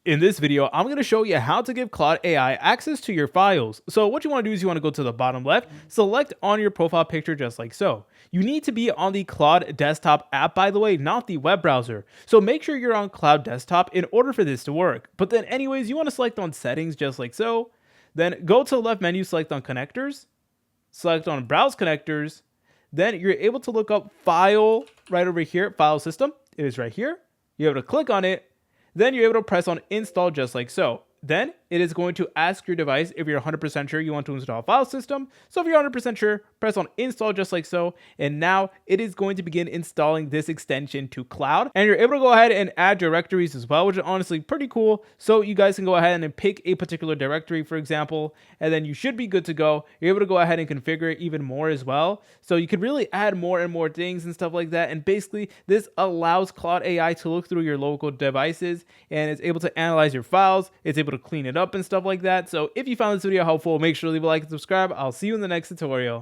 In this video, I'm going to show you how to give Claude AI access to your files. So what you want to do is you want to go to the bottom left, select on your profile picture just like so. You need to be on the Claude desktop app, by the way, not the web browser. So make sure you're on Claude desktop in order for this to work. But then anyways, you want to select on settings just like so. Then go to the left menu, select on connectors, select on browse connectors. Then you're able to look up file right over here, file system. It is right here. You're able to click on it. Then you're able to press on install just like so. Then it is going to ask your device if you're 100% sure you want to install a file system. So if you're 100% sure, press on install just like so. And now it is going to begin installing this extension to Claude. And you're able to go ahead and add directories as well, which is honestly pretty cool. So you guys can go ahead and pick a particular directory, for example, and then you should be good to go. You're able to go ahead and configure it even more as well. So you could really add more and more things and stuff like that. And basically this allows Claude AI to look through your local devices and it's able to analyze your files. It's able to clean it up and stuff like that. So if you found this video helpful, make sure to leave a like and subscribe. I'll see you in the next tutorial.